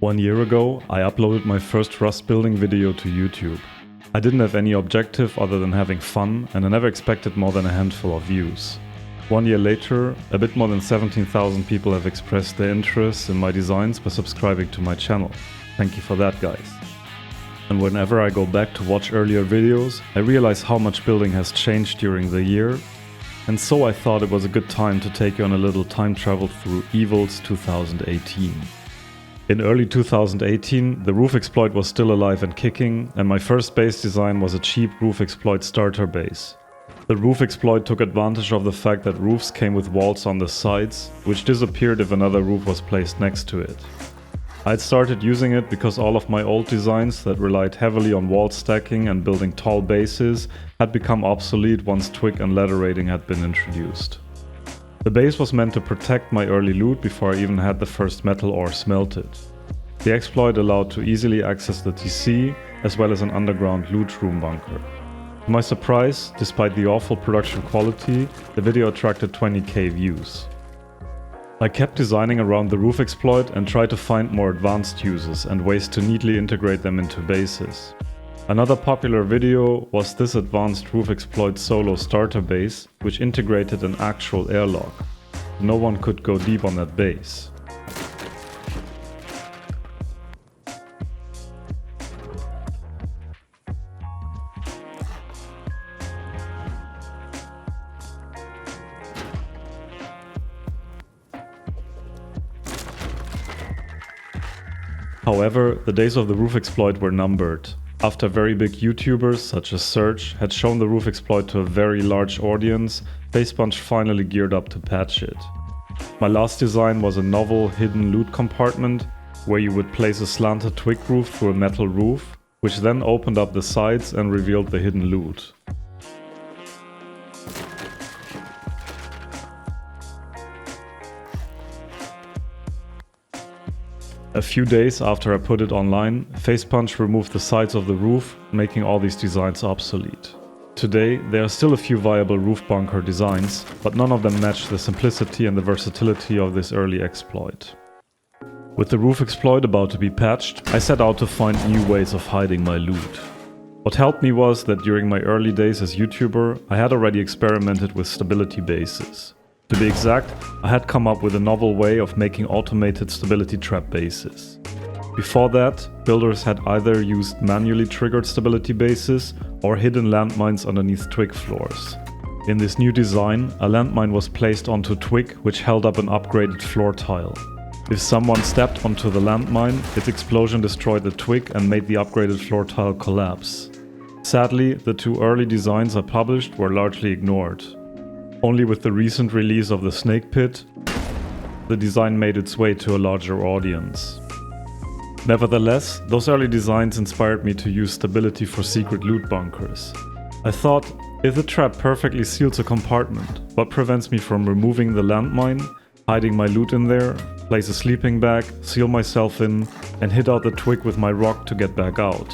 1 year ago, I uploaded my first Rust building video to YouTube. I didn't have any objective other than having fun, and I never expected more than a handful of views. 1 year later, a bit more than 17,000 people have expressed their interest in my designs by subscribing to my channel. Thank you for that, guys. And whenever I go back to watch earlier videos, I realize how much building has changed during the year, and so I thought it was a good time to take you on a little time travel through Evil's 2018. In early 2018, the roof exploit was still alive and kicking, and my first base design was a cheap roof exploit starter base. The roof exploit took advantage of the fact that roofs came with walls on the sides, which disappeared if another roof was placed next to it. I'd started using it because all of my old designs that relied heavily on wall stacking and building tall bases had become obsolete once twig and ladder rating had been introduced. The base was meant to protect my early loot before I even had the first metal ore smelted. The exploit allowed to easily access the TC as well as an underground loot room bunker. To my surprise, despite the awful production quality, the video attracted 20k views. I kept designing around the roof exploit and tried to find more advanced uses and ways to neatly integrate them into bases. Another popular video was this advanced roof exploit solo starter base, which integrated an actual airlock. No one could go deep on that base. However, the days of the roof exploit were numbered. After very big YouTubers such as Search had shown the roof exploit to a very large audience, FacePunch finally geared up to patch it. My last design was a novel hidden loot compartment where you would place a slanted twig roof through a metal roof, which then opened up the sides and revealed the hidden loot. A few days after I put it online, FacePunch removed the sides of the roof, making all these designs obsolete. Today, there are still a few viable roof bunker designs, but none of them match the simplicity and the versatility of this early exploit. With the roof exploit about to be patched, I set out to find new ways of hiding my loot. What helped me was that during my early days as YouTuber, I had already experimented with stability bases. To be exact, I had come up with a novel way of making automated stability trap bases. Before that, builders had either used manually triggered stability bases or hidden landmines underneath twig floors. In this new design, a landmine was placed onto twig which held up an upgraded floor tile. If someone stepped onto the landmine, its explosion destroyed the twig and made the upgraded floor tile collapse. Sadly, the two early designs I published were largely ignored. Only with the recent release of the Snake Pit, the design made its way to a larger audience. Nevertheless, those early designs inspired me to use stability for secret loot bunkers. I thought, if the trap perfectly seals a compartment, what prevents me from removing the landmine, hiding my loot in there, place a sleeping bag, seal myself in, and hit out the twig with my rock to get back out?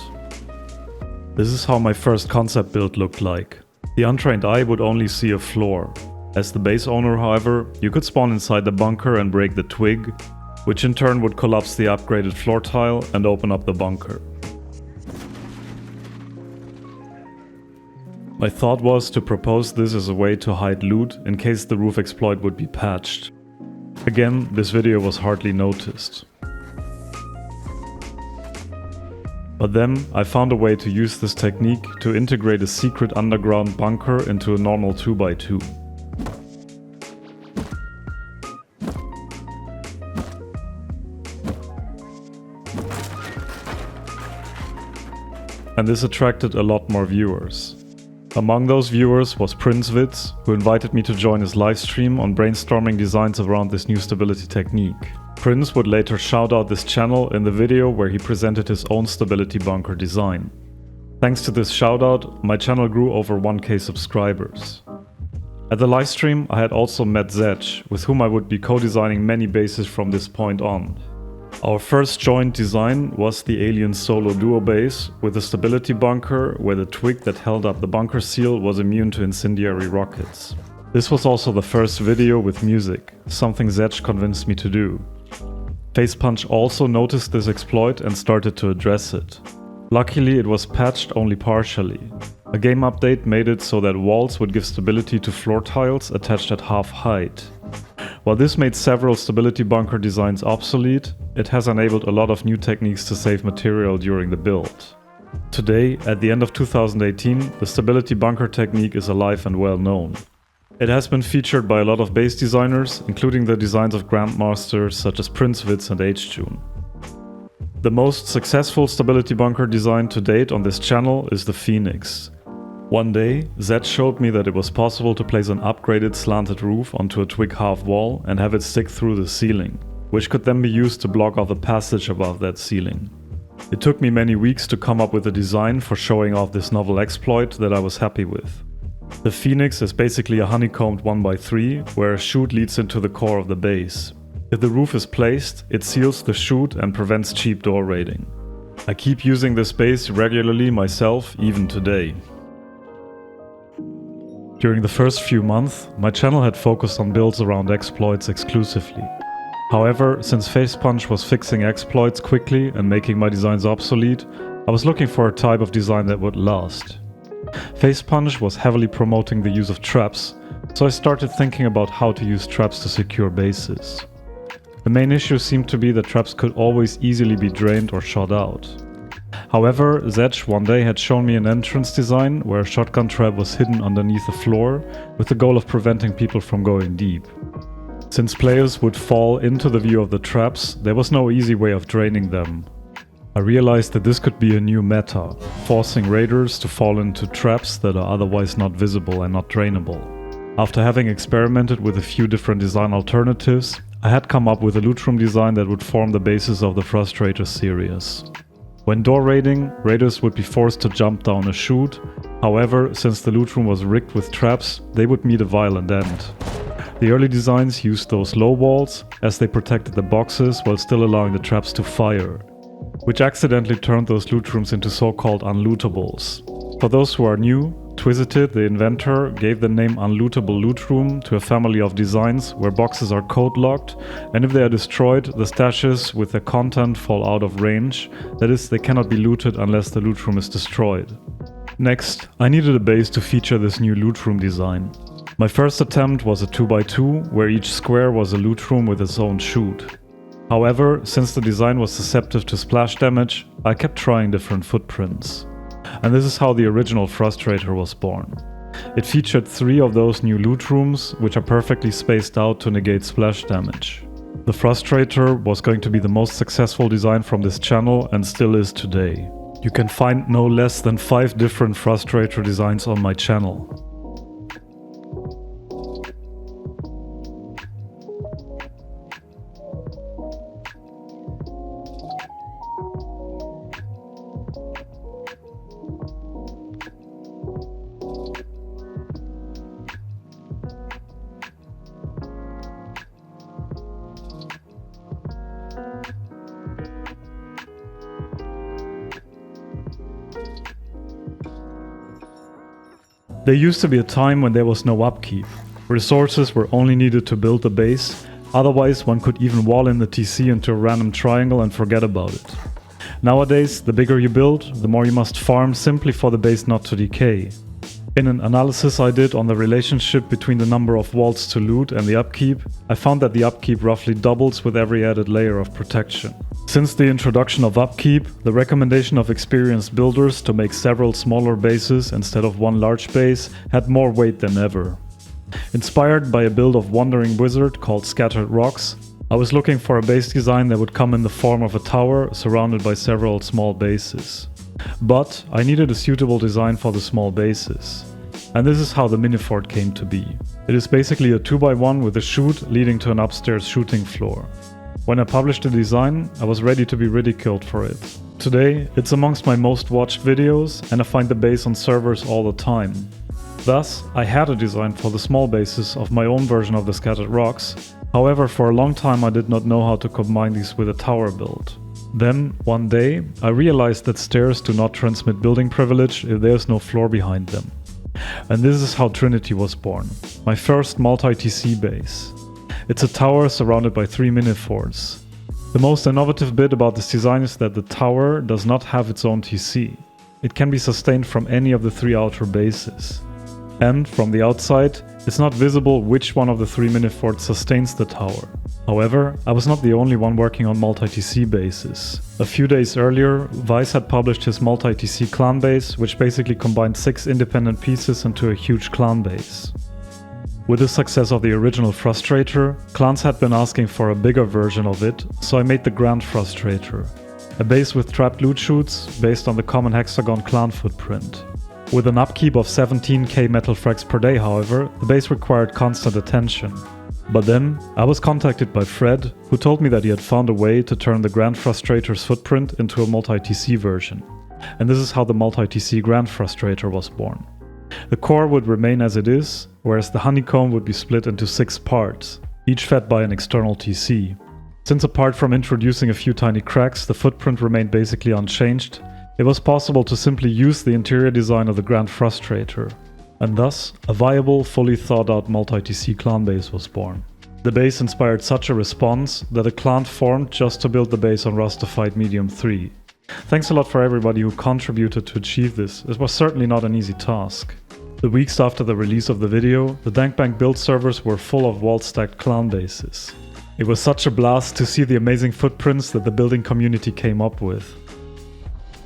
This is how my first concept build looked like. The untrained eye would only see a floor. As the base owner, however, you could spawn inside the bunker and break the twig, which in turn would collapse the upgraded floor tile and open up the bunker. My thought was to propose this as a way to hide loot in case the roof exploit would be patched. Again, this video was hardly noticed. But then I found a way to use this technique to integrate a secret underground bunker into a normal 2x2. And this attracted a lot more viewers. Among those viewers was PrinceVids, who invited me to join his livestream on brainstorming designs around this new stability technique. Prince would later shout out this channel in the video where he presented his own stability bunker design. Thanks to this shoutout, my channel grew over 1k subscribers. At the livestream, I had also met Zedge, with whom I would be co-designing many bases from this point on. Our first joint design was the Alien Solo Duo base with a stability bunker where the twig that held up the bunker seal was immune to incendiary rockets. This was also the first video with music, something Zedge convinced me to do. Facepunch also noticed this exploit and started to address it. Luckily, it was patched only partially. A game update made it so that walls would give stability to floor tiles attached at half height. While this made several stability bunker designs obsolete, it has enabled a lot of new techniques to save material during the build. Today, at the end of 2018, the stability bunker technique is alive and well known. It has been featured by a lot of base designers, including the designs of grandmasters such as Princewitz and H-June. The most successful stability bunker design to date on this channel is the Phoenix. One day, Zed showed me that it was possible to place an upgraded slanted roof onto a twig half wall and have it stick through the ceiling, which could then be used to block off the passage above that ceiling. It took me many weeks to come up with a design for showing off this novel exploit that I was happy with. The Phoenix is basically a honeycombed 1x3 where a chute leads into the core of the base. If the roof is placed, it seals the chute and prevents cheap door raiding. I keep using this base regularly myself, even today. During the first few months, my channel had focused on builds around exploits exclusively. However, since Facepunch was fixing exploits quickly and making my designs obsolete, I was looking for a type of design that would last. Facepunch was heavily promoting the use of traps, so I started thinking about how to use traps to secure bases. The main issue seemed to be that traps could always easily be drained or shot out. However, Zedge one day had shown me an entrance design where a shotgun trap was hidden underneath the floor with the goal of preventing people from going deep. Since players would fall into the view of the traps, there was no easy way of draining them. I realized that this could be a new meta, forcing raiders to fall into traps that are otherwise not visible and not drainable. After having experimented with a few different design alternatives, I had come up with a loot room design that would form the basis of the Frustrators series. When door raiding, raiders would be forced to jump down a chute. However, since the loot room was rigged with traps, they would meet a violent end. The early designs used those low walls as they protected the boxes while still allowing the traps to fire, which accidentally turned those loot rooms into so-called unlootables. For those who are new, Twizited, the inventor, gave the name Unlootable Loot Room to a family of designs where boxes are code locked, and if they are destroyed, the stashes with their content fall out of range, that is, they cannot be looted unless the loot room is destroyed. Next, I needed a base to feature this new loot room design. My first attempt was a 2x2, where each square was a loot room with its own chute. However, since the design was susceptible to splash damage, I kept trying different footprints. And this is how the original Frustrator was born. It featured 3 of those new loot rooms, which are perfectly spaced out to negate splash damage. The Frustrator was going to be the most successful design from this channel and still is today. You can find no less than 5 different Frustrator designs on my channel. There used to be a time when there was no upkeep. Resources were only needed to build the base, otherwise one could even wall in the TC into a random triangle and forget about it. Nowadays, the bigger you build, the more you must farm simply for the base not to decay. In an analysis I did on the relationship between the number of walls to loot and the upkeep, I found that the upkeep roughly doubles with every added layer of protection. Since the introduction of upkeep, the recommendation of experienced builders to make several smaller bases instead of one large base had more weight than ever. Inspired by a build of Wandering Wizard called Scattered Rocks, I was looking for a base design that would come in the form of a tower surrounded by several small bases. But I needed a suitable design for the small bases. And this is how the Minifort came to be. It is basically a 2x1 with a chute leading to an upstairs shooting floor. When I published the design, I was ready to be ridiculed for it. Today, it's amongst my most watched videos and I find the base on servers all the time. Thus, I had a design for the small bases of my own version of the Scattered Rocks. However, for a long time I did not know how to combine these with a tower build. Then, one day, I realized that stairs do not transmit building privilege if there is no floor behind them. And this is how Trinity was born, my first multi-TC base. It's a tower surrounded by 3 miniforts. The most innovative bit about this design is that the tower does not have its own TC. It can be sustained from any of the 3 outer bases. And from the outside, it's not visible which one of the 3 miniforts sustains the tower. However, I was not the only one working on multi-TC bases. A few days earlier, Vice had published his multi-TC clan base, which basically combined 6 independent pieces into a huge clan base. With the success of the original Frustrator, clans had been asking for a bigger version of it, so I made the Grand Frustrator. A base with trapped loot chutes, based on the common hexagon clan footprint. With an upkeep of 17k metal frags per day, however, the base required constant attention. But then, I was contacted by Fred, who told me that he had found a way to turn the Grand Frustrator's footprint into a multi-TC version. And this is how the multi-TC Grand Frustrator was born. The core would remain as it is, whereas the honeycomb would be split into 6 parts, each fed by an external TC. Since apart from introducing a few tiny cracks, the footprint remained basically unchanged, it was possible to simply use the interior design of the Grand Frustrator. And thus, a viable, fully thought out multi-TC clan base was born. The base inspired such a response that a clan formed just to build the base on Rustified Medium 3. Thanks a lot for everybody who contributed to achieve this, it was certainly not an easy task. The weeks after the release of the video, the Dankbank build servers were full of wall-stacked clan bases. It was such a blast to see the amazing footprints that the building community came up with.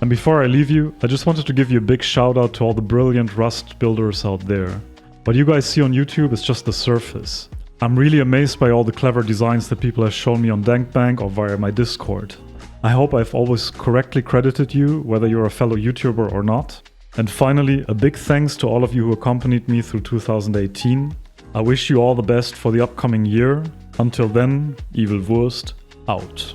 And before I leave you, I just wanted to give you a big shout out to all the brilliant Rust builders out there. What you guys see on YouTube is just the surface. I'm really amazed by all the clever designs that people have shown me on Dankbank or via my Discord. I hope I've always correctly credited you, whether you're a fellow YouTuber or not. And finally, a big thanks to all of you who accompanied me through 2018. I wish you all the best for the upcoming year. Until then, Evil Wurst out.